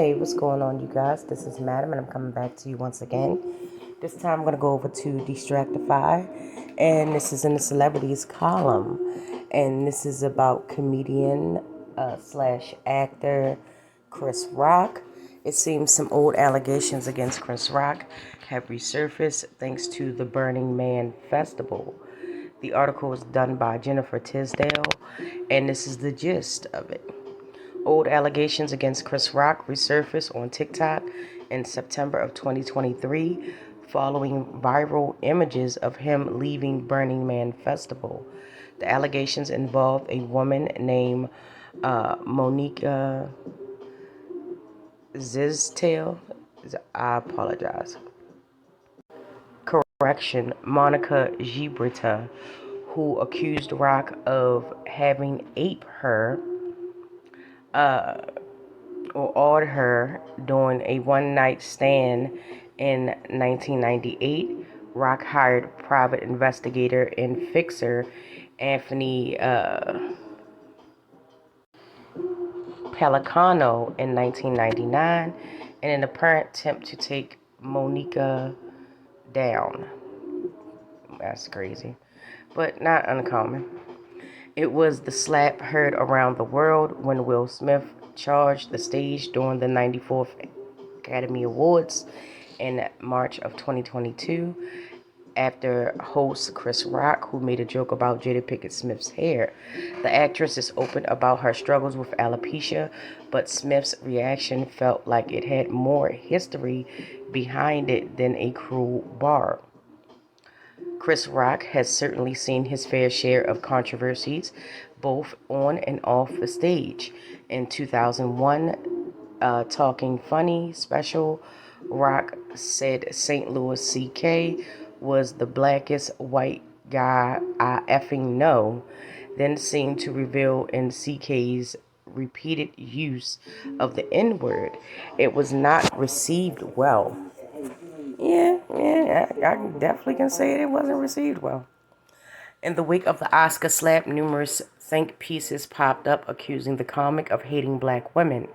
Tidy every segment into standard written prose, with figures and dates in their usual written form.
Hey, what's going on, you guys? This is Madam, and I'm coming back to you once again. This time I'm going to go over to Distractify, and this is in the celebrities column. And this is about comedian slash actor Chris Rock. It seems some old allegations against Chris Rock have resurfaced thanks to the Burning Man Festival. The article was done by Jennifer Tisdale, and this is the gist of it. Old allegations against Chris Rock resurfaced on TikTok in September of 2023 following viral images of him leaving Burning Man Festival. The allegations involved a woman named Monica Tisdale. I apologize. Correction, Monica Gibrita, who accused Rock of having aped her or awed her during a one-night stand in 1998. Rock hired private investigator and fixer Anthony Pelicano in 1999 in an apparent attempt to take Monica down. That's crazy, but not uncommon. It was the slap heard around the world when Will Smith charged the stage during the 94th Academy Awards in March of 2022 after host Chris Rock, who made a joke about Jada Pinkett Smith's hair. The actress is open about her struggles with alopecia, but Smith's reaction felt like it had more history behind it than a cruel barb. Chris Rock has certainly seen his fair share of controversies, both on and off the stage. In 2001, Talking Funny special, Rock said St. Louis CK was the blackest white guy I effing know, then seemed to reveal in CK's repeated use of the N-word. It was not received well. Yeah, I definitely can say it wasn't received well. In the wake of the Oscar slap, numerous think pieces popped up accusing the comic of hating black women.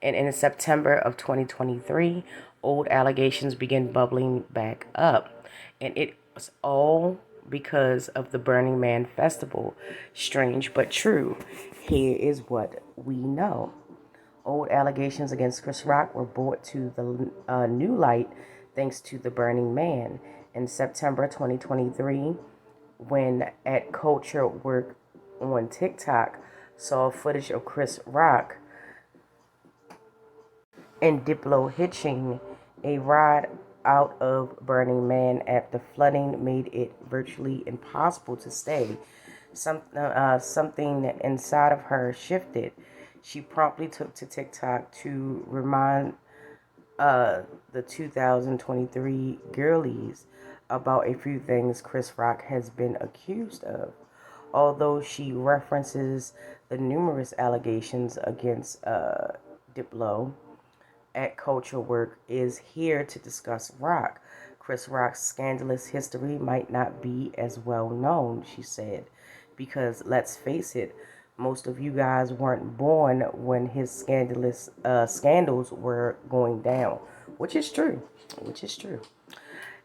And in September of 2023, old allegations began bubbling back up. And it was all because of the Burning Man Festival. Strange but true. Here is what we know. Old allegations against Chris Rock were brought to the new light thanks to the Burning Man. In September 2023, when At Culture Work on TikTok saw footage of Chris Rock and Diplo hitching a ride out of Burning Man after flooding made it virtually impossible to stay. Something inside of her shifted. She promptly took to TikTok to remind the 2023 girlies about a few things Chris Rock has been accused of. Although she references the numerous allegations against Diplo, At Culture Work is here to discuss Rock. Chris Rock's scandalous history might not be as well known, she said, because let's face it, most of you guys weren't born when his scandalous scandals were going down, which is true.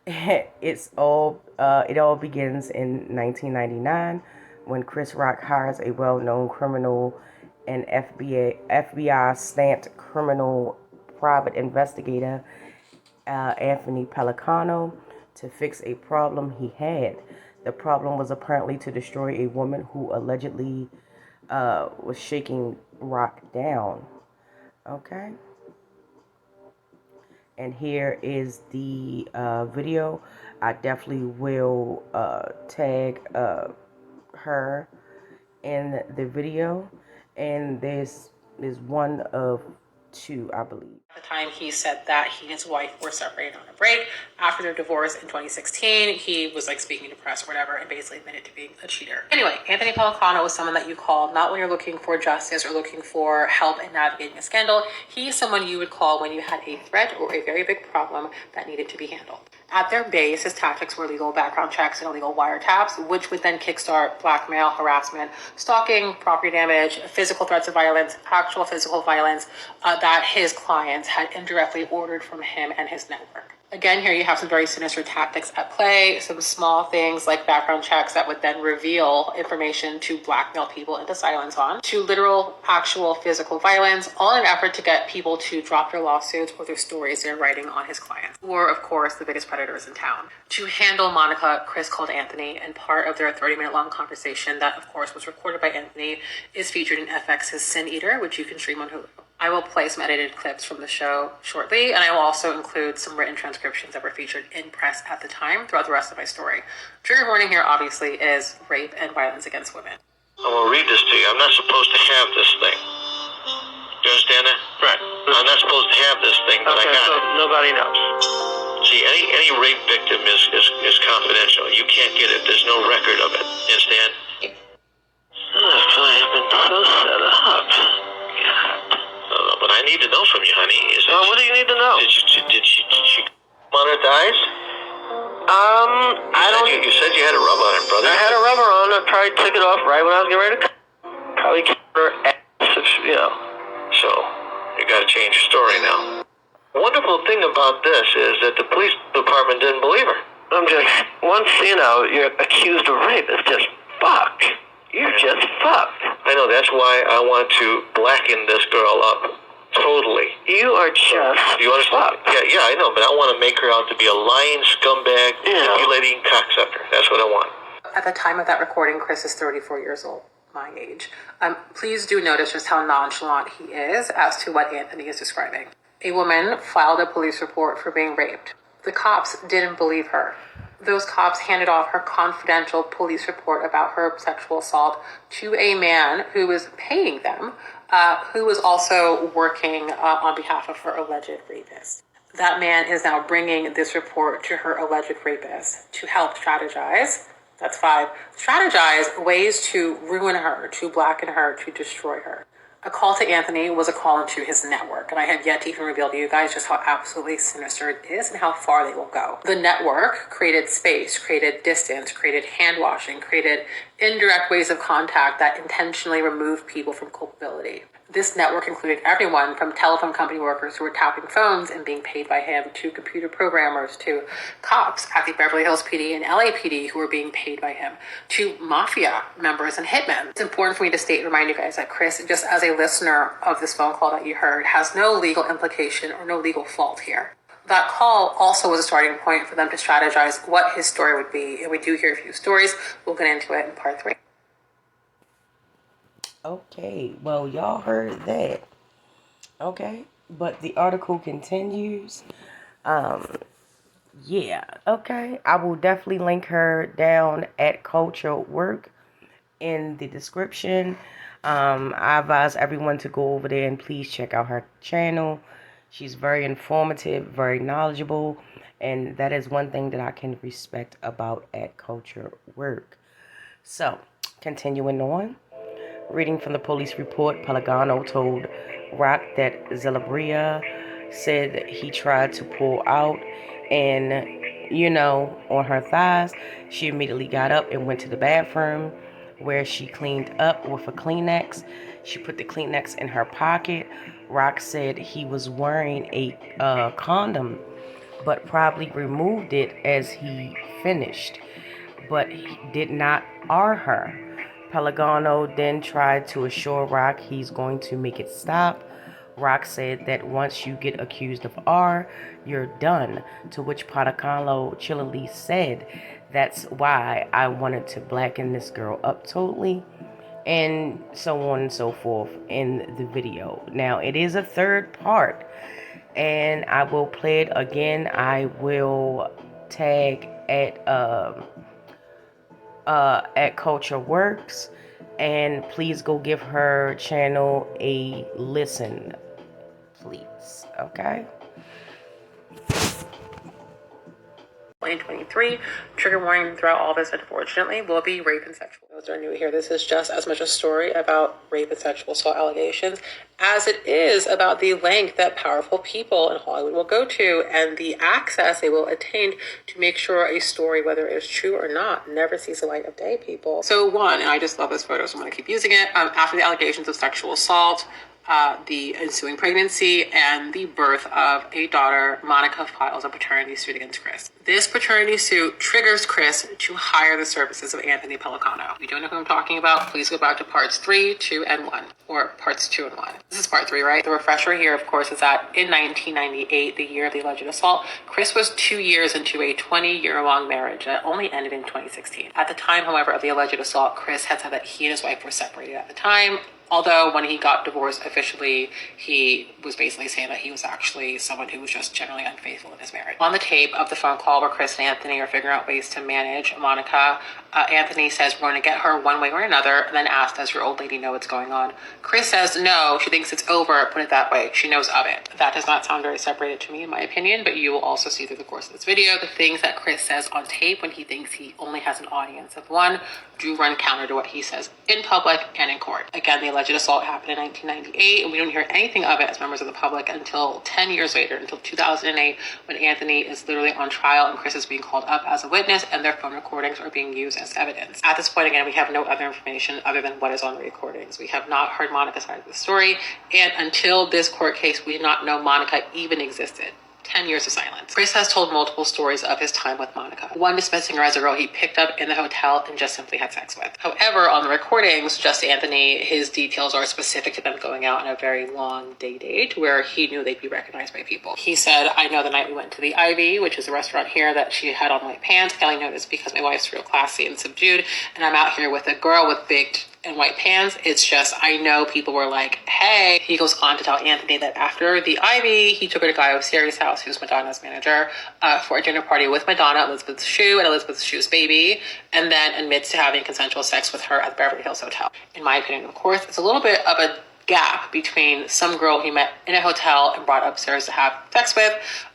It all begins in 1999 when Chris Rock hires a well-known criminal and FBI stamped criminal private investigator Anthony Pelicano to fix a problem he had. The problem was apparently to destroy a woman who allegedly was shaking Rock down. Okay. And here is the video. I definitely will tag her in the video. And there's one of two, I believe. At the time, he said that he and his wife were separated on a break. After their divorce in 2016, he was like speaking to press or whatever and basically admitted to being a cheater. Anyway, Anthony Pelicano is someone that you call not when you're looking for justice or looking for help in navigating a scandal. He's someone you would call when you had a threat or a very big problem that needed to be handled. At their base, his tactics were illegal background checks and illegal wiretaps, which would then kickstart blackmail, harassment, stalking, property damage, physical threats of violence, actual physical violence that his clients had indirectly ordered from him and his network. Again, here you have some very sinister tactics at play, some small things like background checks that would then reveal information to blackmail people into silence on, to literal, actual physical violence, all in an effort to get people to drop their lawsuits or their stories they're writing on his clients, who were, of course, the biggest predators in town. To handle Monica, Chris called Anthony, and part of their 30-minute long conversation that, of course, was recorded by Anthony is featured in FX's Sin Eater, which you can stream on Hulu. I will play some edited clips from the show shortly, and I will also include some written transcriptions that were featured in press at the time throughout the rest of my story. Trigger warning here, obviously, is rape and violence against women. I'm going to read this to you. I'm not supposed to have this thing. Do you understand that? Right. I'm not supposed to have this thing, but I got it. Nobody knows. See, any rape victim is confidential. You can't get it. There's no record of it. You understand? I've been so set up. But I need to know from you, honey. What do you need to know? Did she on her thighs? You said you had a rub on it, brother. I had a rubber on. I probably took it off right when I was getting ready to probably keep her ass, you know. So, you gotta change your story now. The wonderful thing about this is that the police department didn't believe her. I'm just, once, you know, you're accused of rape, it's just fucked. You're just fucked. I know, that's why I want to blacken this girl up. Totally. You are just you understand? Yeah, I know, but I want to make her out to be a lying scumbag, manipulating cocksucker. That's what I want. At the time of that recording, Chris is 34 years old, my age. Please do notice just how nonchalant he is as to what Anthony is describing. A woman filed a police report for being raped. The cops didn't believe her. Those cops handed off her confidential police report about her sexual assault to a man who was paying them, who was also working on behalf of her alleged rapist. That man is now bringing this report to her alleged rapist to help strategize. That's 5. Strategize ways to ruin her, to blacken her, to destroy her. A call to Anthony was a call into his network, and I have yet to even reveal to you guys just how absolutely sinister it is and how far they will go. The network created space, created distance, created hand washing, created indirect ways of contact that intentionally removed people from culpability. This network included everyone from telephone company workers who were tapping phones and being paid by him, to computer programmers, to cops at the Beverly Hills PD and LAPD who were being paid by him, to mafia members and hitmen. It's important for me to state and remind you guys that Chris, just as a listener of this phone call that you heard, has no legal implication or no legal fault here. That call also was a starting point for them to strategize what his story would be, and we do hear a few stories. We'll get into it in part 3. Okay, well, y'all heard that. Okay, but the article continues. Yeah, okay. I will definitely link her down at Culture Work in the description. I advise everyone to go over there and please check out her channel. She's very informative, very knowledgeable, and that is one thing that I can respect about at Culture Work. So, continuing on. Reading from the police report, Pelagano told Rock that Zelabria said that he tried to pull out and, on her thighs. She immediately got up and went to the bathroom where she cleaned up with a Kleenex. She put the Kleenex in her pocket. Rock said he was wearing a condom, but probably removed it as he finished, but he did not R her. Pelagano then tried to assure Rock he's going to make it stop. Rock said that once you get accused of R, you're done, to which Pelagano chillily said, that's why I wanted to blacken this girl up totally, and so on and so forth in the video. Now, it is a third part, and I will play it again. I will tag at Culture Works, and please go give her channel a listen, please. Okay. 2023. Trigger warning throughout all this, unfortunately, will be rape and sexual. Those are new here. This is just as much a story about rape and sexual assault allegations as it is about the length that powerful people in Hollywood will go to and the access they will attain to make sure a story, whether it is true or not, never sees the light of day, people. So one, and I just love this photo, so I'm going to keep using it, after the allegations of sexual assault, the ensuing pregnancy, and the birth of a daughter, Monica files a paternity suit against Chris. This paternity suit triggers Chris to hire the services of Anthony Pellicano. If you don't know who I'm talking about, please go back to parts 3, 2, and 1, or parts 2 and 1. This is part 3, right? The refresher here, of course, is that in 1998, the year of the alleged assault, Chris was 2 years into a 20-year-long marriage that only ended in 2016. At the time, however, of the alleged assault, Chris had said that he and his wife were separated at the time. Although when he got divorced officially, he was basically saying that he was actually someone who was just generally unfaithful in his marriage. On the tape of the phone call where Chris and Anthony are figuring out ways to manage Monica, Anthony says, we're going to get her one way or another, and then asks, does your old lady know what's going on? Chris says, no, she thinks it's over, put it that way. She knows of it. That does not sound very separated to me, in my opinion, but you will also see through the course of this video the things that Chris says on tape when he thinks he only has an audience of one do run counter to what he says in public and in court. Again, the alleged assault happened in 1998, and we don't hear anything of it as members of the public until 10 years later, until 2008, when Anthony is literally on trial and Chris is being called up as a witness and their phone recordings are being used as evidence. At this point, again, we have no other information other than what is on the recordings. We have not heard Monica's side of the story, and until this court case, we did not know Monica even existed. 10 years of silence. Chris has told multiple stories of his time with Monica. One dismissing her as a girl he picked up in the hotel and just simply had sex with. However, on the recordings, just Anthony, his details are specific to them going out on a very long date where he knew they'd be recognized by people. He said, I know the night we went to the Ivy, which is a restaurant here, that she had on white pants. I only noticed because my wife's real classy and subdued, and I'm out here with a girl with big and white pants. It's just, I know people were like, hey. He goes on to tell Anthony that after the Ivy, he took her to Guy Oseari's house, who's Madonna's manager, for a dinner party with Madonna, Elizabeth Shue, and Elizabeth Shue's baby, and then admits to having consensual sex with her at the Beverly Hills Hotel. In my opinion, of course, it's a little bit of a gap between some girl he met in a hotel and brought upstairs to have sex with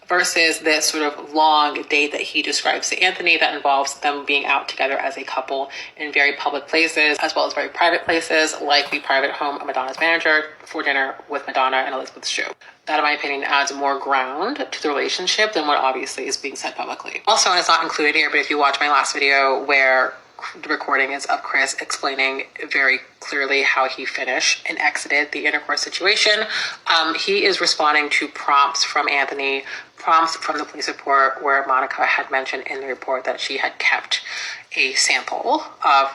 versus this sort of long date that he describes to Anthony that involves them being out together as a couple in very public places as well as very private places like the private home of Madonna's manager for dinner with Madonna and Elizabeth Shue. That, in my opinion, adds more ground to the relationship than what obviously is being said publicly. Also, and it's not included here, but if you watch my last video where the recording is of Chris explaining very clearly how he finished and exited the intercourse situation, he is responding to prompts from Anthony, prompts from the police report where Monica had mentioned in the report that she had kept a sample of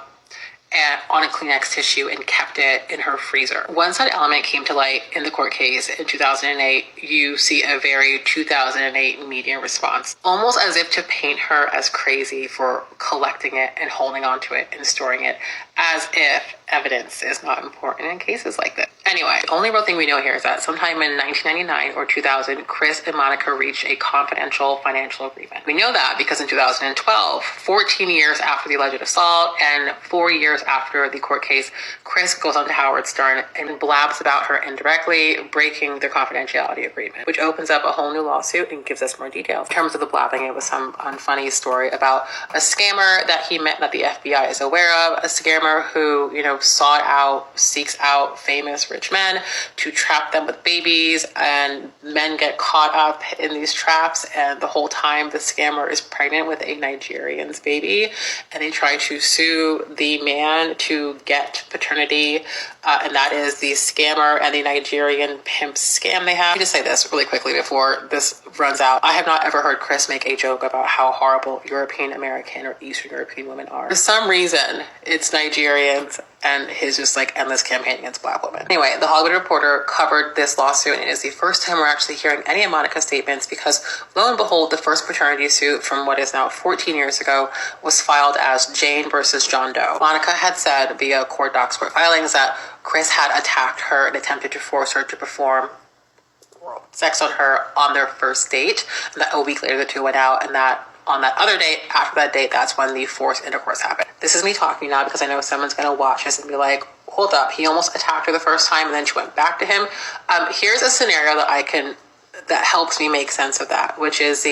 on a Kleenex tissue and kept it in her freezer. Once that element came to light in the court case in 2008, you see a very 2008 media response, almost as if to paint her as crazy for collecting it and holding on to it and storing it, as if evidence is not important in cases like this. Anyway, the only real thing we know here is that sometime in 1999 or 2000, Chris and Monica reached a confidential financial agreement. We know that because in 2012, 14 years after the alleged assault and 4 years after the court case, Chris goes on to Howard Stern and blabs about her indirectly, breaking their confidentiality agreement, which opens up a whole new lawsuit and gives us more details. In terms of the blabbing, it was some unfunny story about a scammer that he met that the FBI is aware of, a scammer who, sought out, seeks out famous rich men to trap them with babies, and men get caught up in these traps, and the whole time the scammer is pregnant with a Nigerian's baby, and they try to sue the man to get paternity, and that is the scammer and the Nigerian pimp scam they have. Let me just say this really quickly before this runs out. I have not ever heard Chris make a joke about how horrible European American or Eastern European women are. For some reason, it's Nigerians and his just endless campaign against Black women. Anyway, the Hollywood Reporter covered this lawsuit, and it is the first time we're actually hearing any of Monica's statements because, lo and behold, the first paternity suit from what is now 14 years ago was filed as Jane versus John Doe. Monica had said via court docs court filings that Chris had attacked her and attempted to force her to perform sex on her on their first date, and that a week later the two went out, and that on that other date, after that date, that's when the forced intercourse happened. This is me talking now because I know someone's going to watch this and be like, hold up, he almost attacked her the first time and then she went back to him. Here's a scenario that I can that helps me make sense of that, which is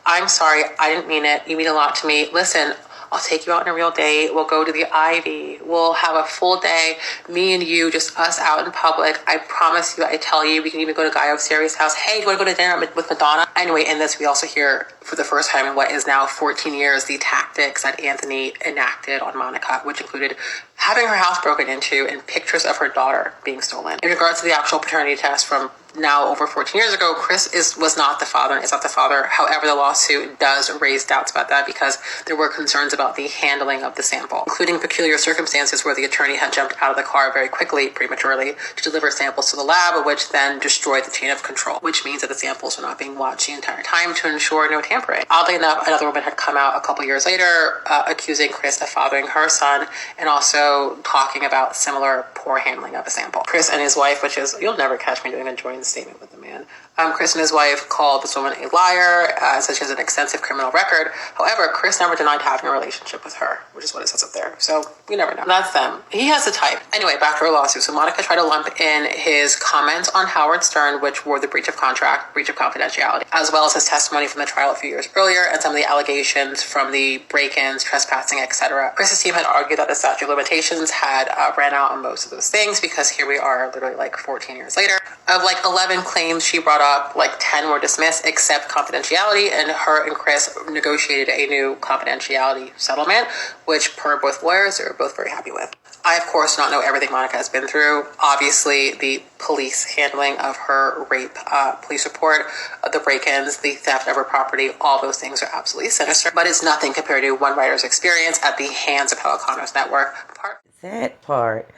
I'm sorry, I didn't mean it. You mean a lot to me. Listen, I'll take you out on a real date. We'll go to the Ivy. We'll have a full day, me and you, just us out in public. I promise you, I tell you, we can even go to Guy Oseari's house. Hey, do you want to go to dinner with Madonna? Anyway, in this, we also hear for the first time in what is now 14 years, the tactics that Anthony enacted on Monica, which included having her house broken into and pictures of her daughter being stolen. In regards to the actual paternity test from now over 14 years ago, Chris was not the father and is not the father. However, the lawsuit does raise doubts about that because there were concerns about the handling of the sample, including peculiar circumstances where the attorney had jumped out of the car very quickly, prematurely, to deliver samples to the lab, which then destroyed the chain of control, which means that the samples were not being watched the entire time to ensure no tampering. Oddly enough, another woman had come out a couple years later accusing Chris of fathering her son and also talking about similar poor handling of a sample. Chris and his wife, which is, you'll never catch me doing a joint statement with the man. Chris and his wife called this woman a liar, said she has an extensive criminal record. However, Chris never denied having a relationship with her, which is what it says up there. So we never know. That's them. He has the type. Anyway, back to her lawsuit. So Monica tried to lump in his comments on Howard Stern, which were the breach of contract, breach of confidentiality, as well as his testimony from the trial a few years earlier and some of the allegations from the break-ins, trespassing, etc. Chris's team had argued that the statute of limitations had ran out on most of those things because here we are literally like 14 years later. Of like 11 claims she brought up, like 10 were dismissed except confidentiality, and her and Chris negotiated a new confidentiality settlement, which per both lawyers, they were both very happy with. I, of course, do not know everything Monica has been through. Obviously, the police handling of her rape police report, the break-ins, the theft of her property, all those things are absolutely sinister. But it's nothing compared to one writer's experience at the hands of Pelicanos Network. That part.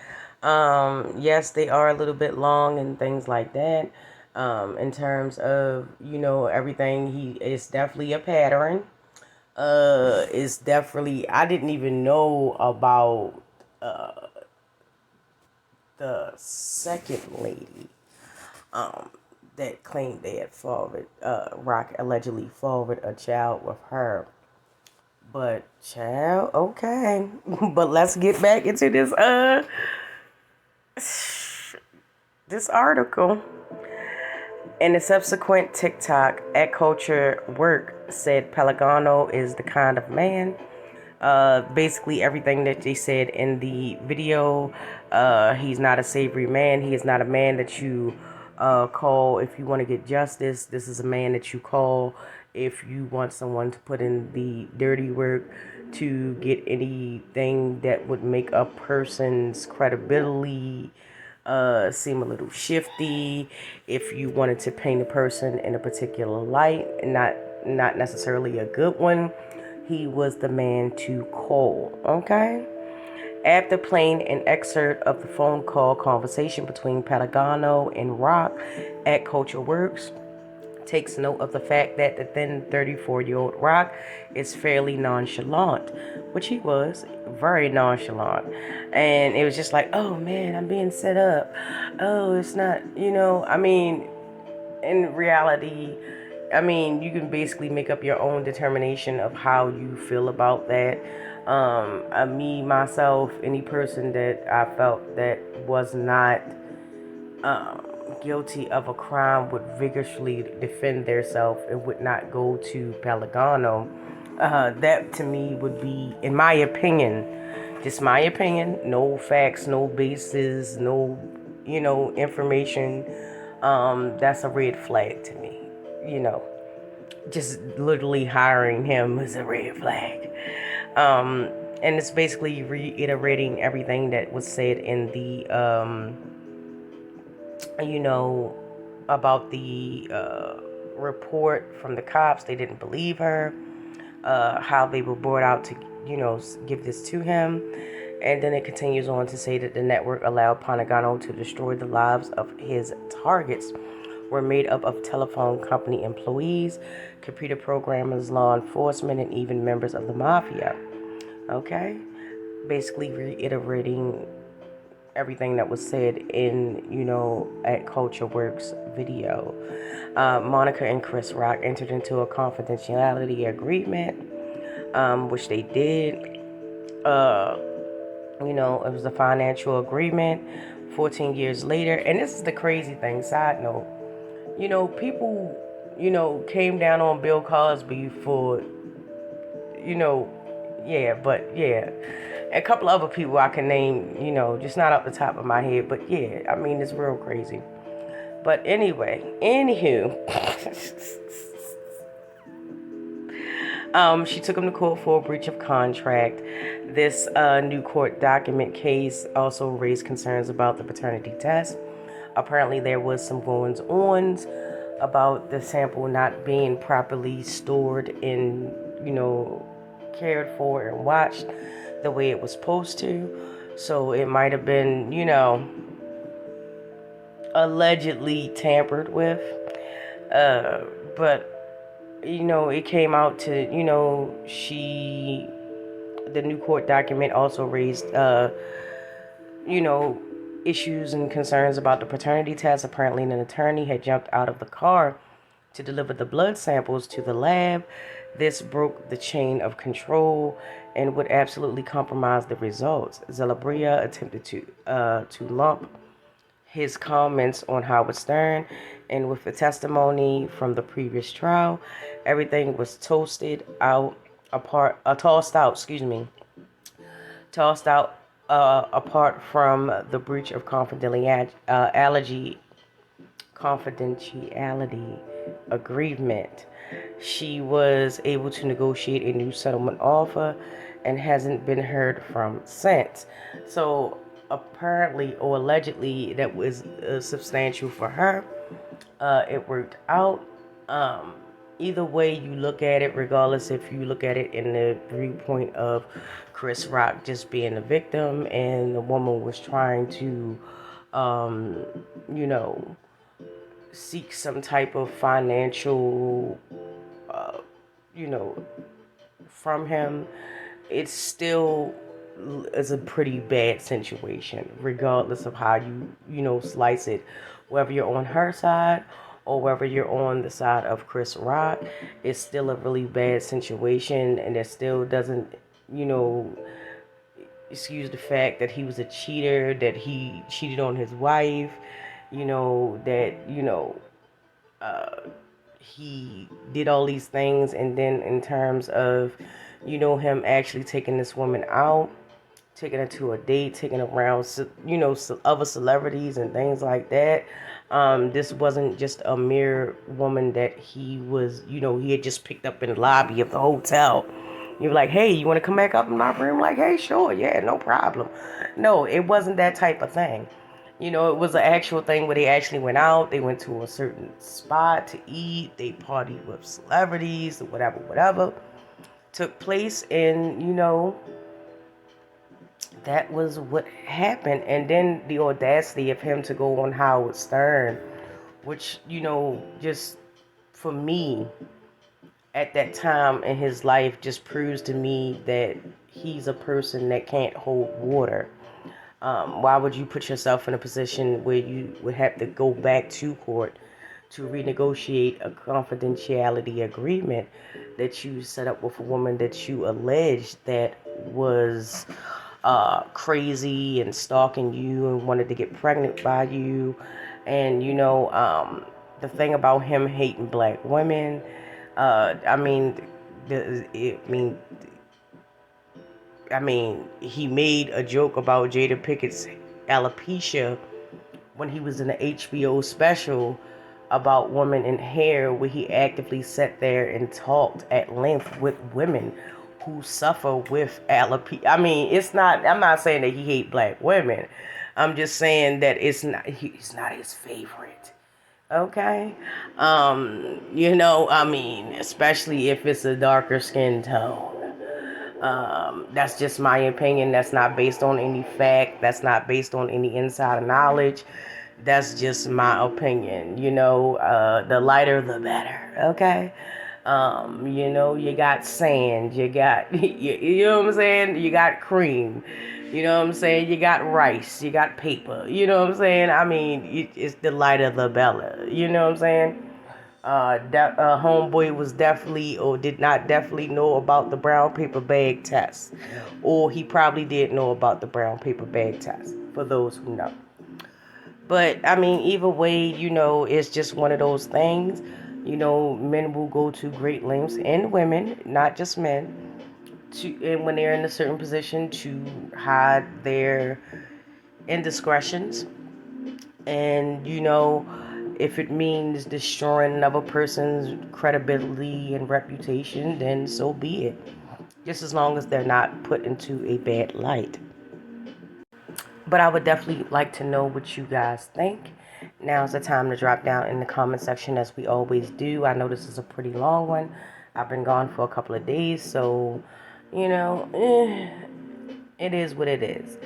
Yes, they are a little bit long and things like that. In terms of, everything, it's definitely a pattern. It's definitely, I didn't even know about the second lady that claimed they had Rock allegedly fathered a child with her. But child, okay. But let's get back into this article. In the subsequent TikTok, at Culture Work said Pelagano is the kind of man. Basically everything that they said in the video. He's not a savory man. He is not a man that you call if you want to get justice. This is a man that you call if you want someone to put in the dirty work to get anything that would make a person's credibility seem a little shifty. If you wanted to paint a person in a particular light and not necessarily a good one, he was the man to call. Okay. After playing an excerpt of the phone call conversation between Pelagano and Rock, at Culture Works takes note of the fact that the then 34-year-old Rock is fairly nonchalant, which he was, very nonchalant. And it was just like, oh man, I'm being set up. Oh, it's not, in reality, you can basically make up your own determination of how you feel about that. Me, myself, any person that I felt that was not guilty of a crime would vigorously defend themselves and would not go to Pelagano. That to me would be, in my opinion, just my opinion, no facts, no basis, no, information. That's a red flag to me. Just literally hiring him is a red flag. And it's basically reiterating everything that was said in the, about the report from the cops. They didn't believe her, how they were brought out to, give this to him. And then it continues on to say that the network allowed Pelagano to destroy the lives of his targets were made up of telephone company employees, computer programmers, law enforcement, and even members of the mafia. Okay? Basically reiterating everything that was said in, at Culture Works video. Monica and Chris Rock entered into a confidentiality agreement, which they did. It was a financial agreement 14 years later. And this is the crazy thing, side note. People, came down on Bill Cosby for, yeah. A couple of other people I can name, just not off the top of my head, but yeah, I mean, it's real crazy. But anyway, anywho, she took him to court for a breach of contract. This new court document case also raised concerns about the paternity test. Apparently, there was some goings-ons about the sample not being properly stored and, cared for and watched the way it was supposed to. So it might have been, allegedly tampered with. But it came out to, the new court document also raised, issues and concerns about the paternity test. Apparently, an attorney had jumped out of the car to deliver the blood samples to the lab. This broke the chain of control and would absolutely compromise the results. Zelabria attempted to lump his comments on Howard Stern, and with the testimony from the previous trial, everything was tossed out, apart from the breach of confidentiality agreement. She was able to negotiate a new settlement offer and hasn't been heard from since. So apparently or allegedly that was substantial for her. It worked out. Either way you look at it, regardless if you look at it in the viewpoint of Chris Rock just being a victim and the woman was trying to, seek some type of financial, from him, it still is a pretty bad situation, regardless of how you slice it. Whether you're on her side or whether you're on the side of Chris Rock, it's still a really bad situation, and it still doesn't, excuse the fact that he was a cheater, that he cheated on his wife, that, he did all these things, and then in terms of, him actually taking this woman out, taking her to a date, taking her around, other celebrities and things like that. This wasn't just a mere woman that he was, he had just picked up in the lobby of the hotel. You're like, hey, you want to come back up in my room? Like, hey, sure, yeah, no problem. No, it wasn't that type of thing. It was an actual thing where they actually went out. They went to a certain spot to eat. They partied with celebrities, whatever. Took place, and, that was what happened. And then the audacity of him to go on Howard Stern, which, just for me, at that time in his life, just proves to me that he's a person that can't hold water. Why would you put yourself in a position where you would have to go back to court to renegotiate a confidentiality agreement that you set up with a woman that you alleged that was crazy and stalking you and wanted to get pregnant by you? And the thing about him hating black women, he made a joke about Jada Pickett's alopecia when he was in the HBO special about women in hair, where he actively sat there and talked at length with women who suffer with alopecia. I'm not saying that he hate black women. I'm just saying that it's not his favorite. Okay? Especially if it's a darker skin tone. That's just my opinion. That's not based on any fact. That's not based on any insider knowledge. That's just my opinion. The lighter the better. Okay? You got sand. You got, you know what I'm saying? You got cream. You know what I'm saying? You got rice. You got paper. You know what I'm saying? It's the lighter the better. You know what I'm saying? Homeboy was definitely or did not definitely know about the brown paper bag test, or he probably did know about the brown paper bag test, for those who know. But I mean, either way, it's just one of those things. Men will go to great lengths, and women, not just men, and when they're in a certain position, to hide their indiscretions. And if it means destroying another person's credibility and reputation, then so be it. Just as long as they're not put into a bad light. But I would definitely like to know what you guys think. Now's the time to drop down in the comment section, as we always do. I know this is a pretty long one. I've been gone for a couple of days, so it is what it is.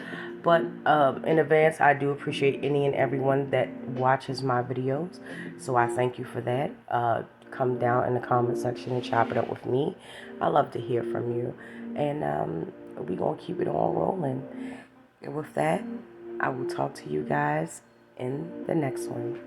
But in advance, I do appreciate any and everyone that watches my videos, so I thank you for that. Come down in the comment section and chop it up with me. I love to hear from you, and we're gonna keep it on rolling. And with that, I will talk to you guys in the next one.